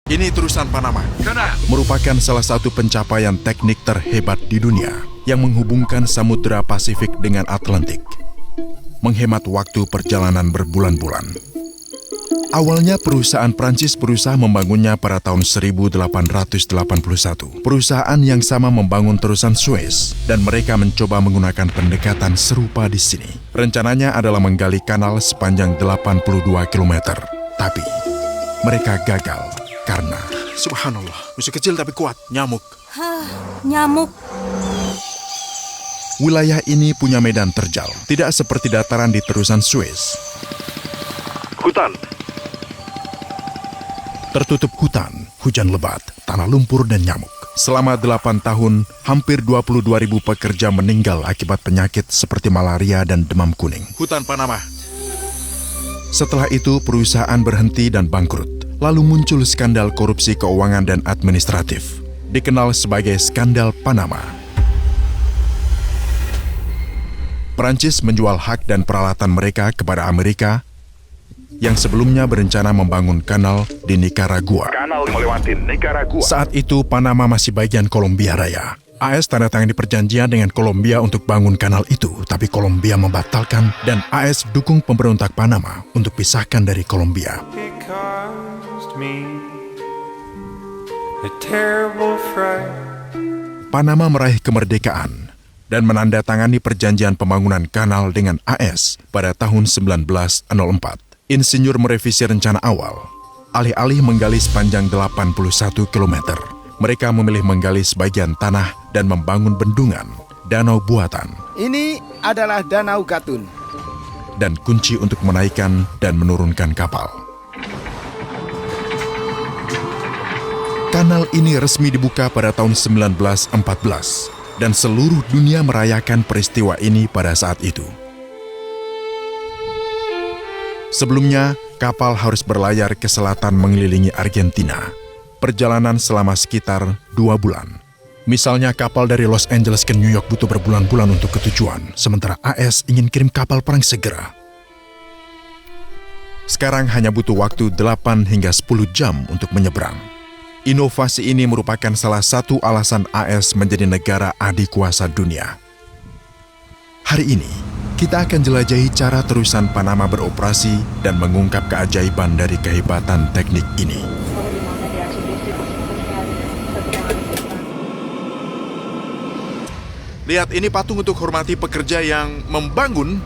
Ini terusan Panama. Merupakan salah satu pencapaian teknik terhebat di dunia yang menghubungkan Samudra Pasifik dengan Atlantik. Menghemat waktu perjalanan berbulan-bulan. Awalnya perusahaan Prancis berusaha membangunnya pada tahun 1881. Perusahaan yang sama membangun terusan Suez dan mereka mencoba menggunakan pendekatan serupa di sini. Rencananya adalah menggali kanal sepanjang 82 km. Tapi mereka gagal karena subhanallah, musuh kecil tapi kuat, nyamuk. Nyamuk. Wilayah ini punya medan terjal, tidak seperti dataran di terusan Suez. Hutan. Tertutup hutan, hujan lebat, tanah lumpur dan nyamuk. Selama 8 tahun, hampir 22.000 pekerja meninggal akibat penyakit seperti malaria dan demam kuning. Hutan Panama. Setelah itu, perusahaan berhenti dan bangkrut. Lalu muncul skandal korupsi keuangan dan administratif, dikenal sebagai skandal Panama. Prancis menjual hak dan peralatan mereka kepada Amerika yang sebelumnya berencana membangun kanal di Nicaragua. Kanal melewati Nicaragua. Saat itu Panama masih bagian Kolombia Raya. AS tanda tangan di perjanjian dengan Kolombia untuk bangun kanal itu, tapi Kolombia membatalkan dan AS dukung pemberontak Panama untuk pisahkan dari Kolombia. Panama meraih kemerdekaan dan menandatangani perjanjian pembangunan kanal dengan AS pada tahun 1904. Insinyur merevisi rencana awal. Alih-alih menggali sepanjang 81 km, mereka memilih menggali sebagian tanah dan membangun bendungan, danau buatan. Ini adalah Danau Gatun. Dan kunci untuk menaikkan dan menurunkan kapal. Kanal ini resmi dibuka pada tahun 1914 dan seluruh dunia merayakan peristiwa ini pada saat itu. Sebelumnya, kapal harus berlayar ke selatan mengelilingi Argentina. Perjalanan selama sekitar 2 bulan. Misalnya kapal dari Los Angeles ke New York butuh berbulan-bulan untuk ke tujuan, sementara AS ingin kirim kapal perang segera. Sekarang hanya butuh waktu 8 hingga 10 jam untuk menyeberang. Inovasi ini merupakan salah satu alasan AS menjadi negara adikuasa dunia. Hari ini, kita akan jelajahi cara terusan Panama beroperasi dan mengungkap keajaiban dari kehebatan teknik ini. Lihat, ini patung untuk hormati pekerja yang membangun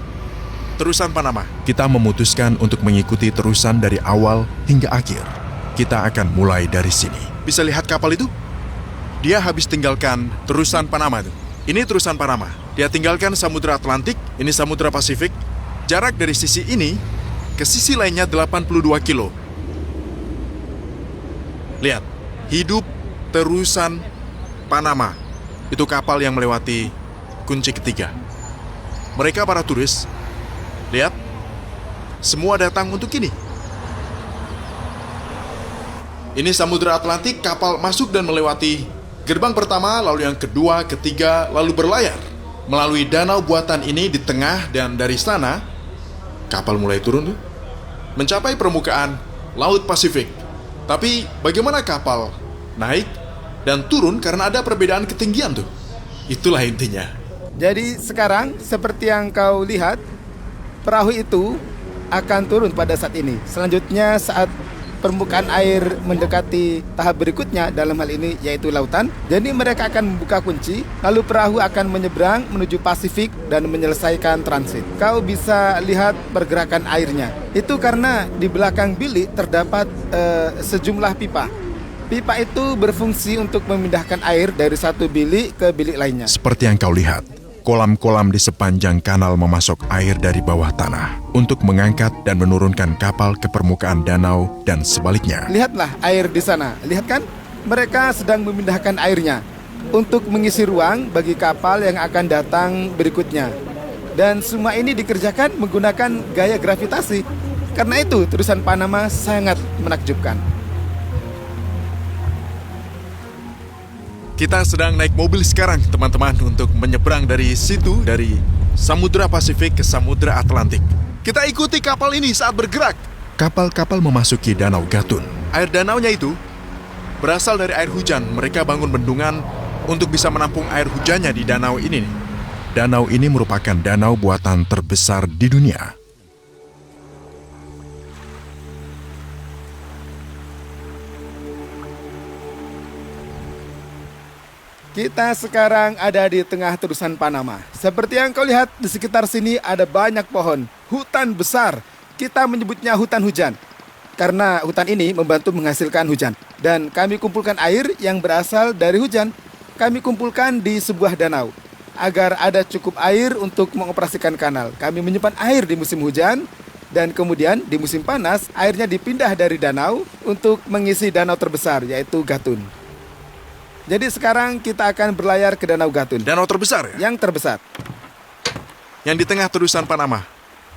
terusan Panama. Kita memutuskan untuk mengikuti terusan dari awal hingga akhir. Kita akan mulai dari sini. Bisa lihat kapal itu? Dia habis tinggalkan terusan Panama itu. Ini terusan Panama. Dia tinggalkan Samudra Atlantik, ini Samudra Pasifik. Jarak dari sisi ini ke sisi lainnya 82 kilo. Lihat, hidup terusan Panama. Itu kapal yang melewati kunci ketiga. Mereka para turis, lihat, semua datang untuk ini. Ini Samudra Atlantik, kapal masuk dan melewati gerbang pertama, lalu yang kedua, ketiga, lalu berlayar melalui danau buatan ini di tengah, dan dari sana kapal mulai turun tuh, mencapai permukaan Laut Pasifik. Tapi bagaimana kapal naik dan turun karena ada perbedaan ketinggian tuh. Itulah intinya. Jadi sekarang seperti yang kau lihat, perahu itu akan turun pada saat ini. Selanjutnya saat permukaan air mendekati tahap berikutnya, dalam hal ini yaitu lautan. Jadi mereka akan membuka kunci, lalu perahu akan menyeberang menuju Pasifik dan menyelesaikan transit. Kau bisa lihat pergerakan airnya. Itu karena di belakang bilik terdapat sejumlah pipa. Pipa itu berfungsi untuk memindahkan air dari satu bilik ke bilik lainnya. Seperti yang kau lihat, kolam-kolam di sepanjang kanal memasok air dari bawah tanah untuk mengangkat dan menurunkan kapal ke permukaan danau dan sebaliknya. Lihatlah air di sana, lihat kan? Mereka sedang memindahkan airnya untuk mengisi ruang bagi kapal yang akan datang berikutnya. Dan semua ini dikerjakan menggunakan gaya gravitasi. Karena itu terusan Panama sangat menakjubkan. Kita sedang naik mobil sekarang, teman-teman, untuk menyeberang dari situ, dari Samudra Pasifik ke Samudra Atlantik. Kita ikuti kapal ini saat bergerak. Kapal-kapal memasuki Danau Gatun. Air danaunya itu Berasal dari air hujan, mereka bangun bendungan untuk bisa menampung air hujannya di danau ini. Danau ini merupakan danau buatan terbesar di dunia. Kita sekarang ada di tengah terusan Panama. Seperti yang kau lihat, di sekitar sini ada banyak pohon. Hutan besar. Kita menyebutnya hutan hujan. Karena hutan ini membantu menghasilkan hujan. Dan kami kumpulkan air yang berasal dari hujan. Kami kumpulkan di sebuah danau. Agar ada cukup air untuk mengoperasikan kanal. Kami menyimpan air di musim hujan. Dan kemudian di musim panas, airnya dipindah dari danau untuk mengisi danau terbesar, yaitu Gatun. Jadi sekarang kita akan berlayar ke Danau Gatun. Danau terbesar ya? Yang terbesar. Yang di tengah terusan Panama.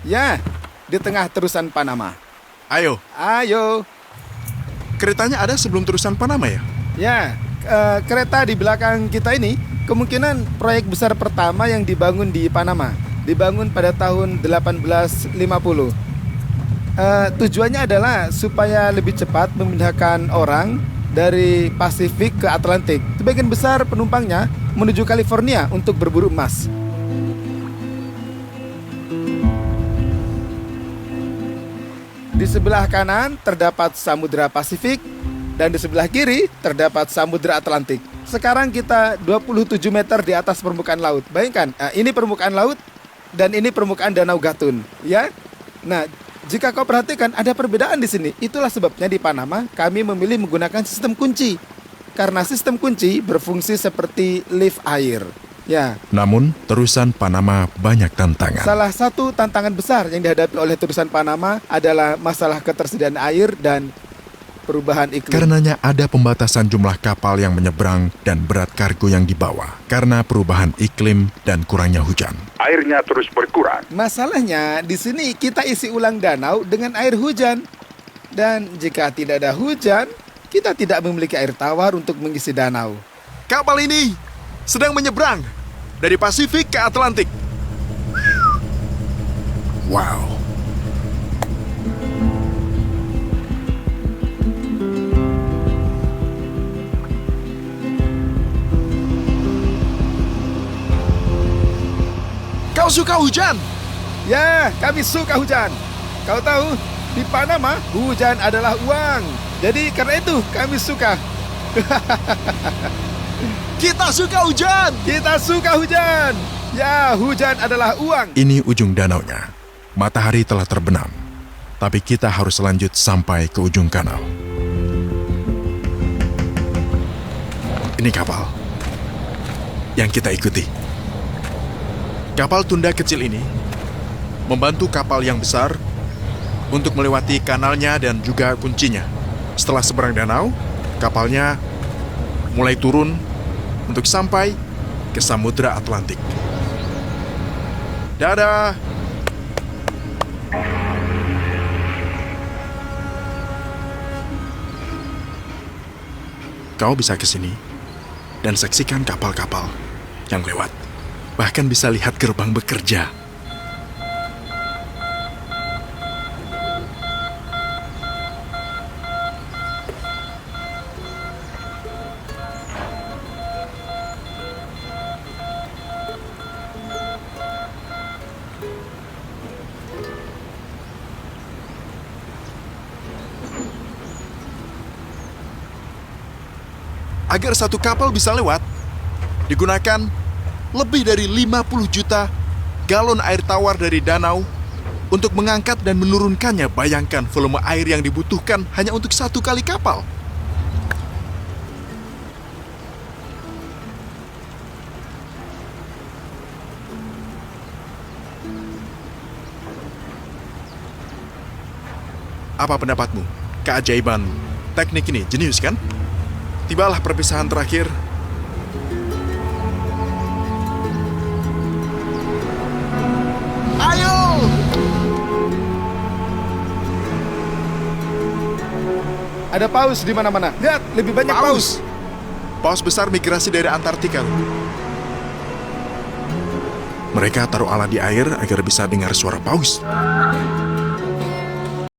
Ya, di tengah terusan Panama. Ayo, Ayo. keretanya ada sebelum terusan Panama ya? Ya, kereta di belakang kita ini kemungkinan proyek besar pertama yang dibangun di Panama. Dibangun pada tahun 1850. Tujuannya adalah supaya lebih cepat memindahkan orang dari Pasifik ke Atlantik. Sebagian besar penumpangnya menuju California untuk berburu emas. Di sebelah kanan terdapat Samudra Pasifik dan di sebelah kiri terdapat Samudra Atlantik. Sekarang kita 27 meter di atas permukaan laut. Bayangkan, ini permukaan laut dan ini permukaan Danau Gatun, ya. Nah, jika kau perhatikan ada perbedaan di sini. Itulah sebabnya di Panama kami memilih menggunakan sistem kunci. Karena sistem kunci berfungsi seperti lift air. Ya. Namun, terusan Panama banyak tantangan. Salah satu tantangan besar yang dihadapi oleh terusan Panama adalah masalah ketersediaan air dan perubahan iklim. Karenanya ada pembatasan jumlah kapal yang menyeberang dan berat kargo yang dibawa. Karena perubahan iklim dan kurangnya hujan. Airnya terus berkurang. Masalahnya, di sini kita isi ulang danau dengan air hujan. Dan jika tidak ada hujan, kita tidak memiliki air tawar untuk mengisi danau. Kapal ini sedang menyeberang dari Pasifik ke Atlantik. Wow. Kau suka hujan? Ya, kami suka hujan. Kau tahu, di Panama hujan adalah uang. Jadi karena itu kami suka. Kita suka hujan! Kita suka hujan. Ya, hujan adalah uang. Ini ujung danaunya. Matahari telah terbenam. Tapi kita harus lanjut sampai ke ujung kanal. Ini kapal yang kita ikuti. Kapal tunda kecil ini membantu kapal yang besar untuk melewati kanalnya dan juga kuncinya. Setelah seberang danau, kapalnya mulai turun untuk sampai ke Samudra Atlantik. Dadah! Kau bisa ke sini dan saksikan kapal-kapal yang lewat. Bahkan bisa lihat gerbang bekerja. Agar satu kapal bisa lewat, digunakan lebih dari 50 juta galon air tawar dari danau untuk mengangkat dan menurunkannya. Bayangkan volume air yang dibutuhkan hanya untuk satu kali kapal. Apa pendapatmu? Keajaiban teknik ini jenius kan? Tibalah perpisahan terakhir. Ayo! Ada paus di mana-mana. Lihat, lebih banyak paus. Paus besar migrasi dari Antartika. Mereka taruh alat di air agar bisa dengar suara paus.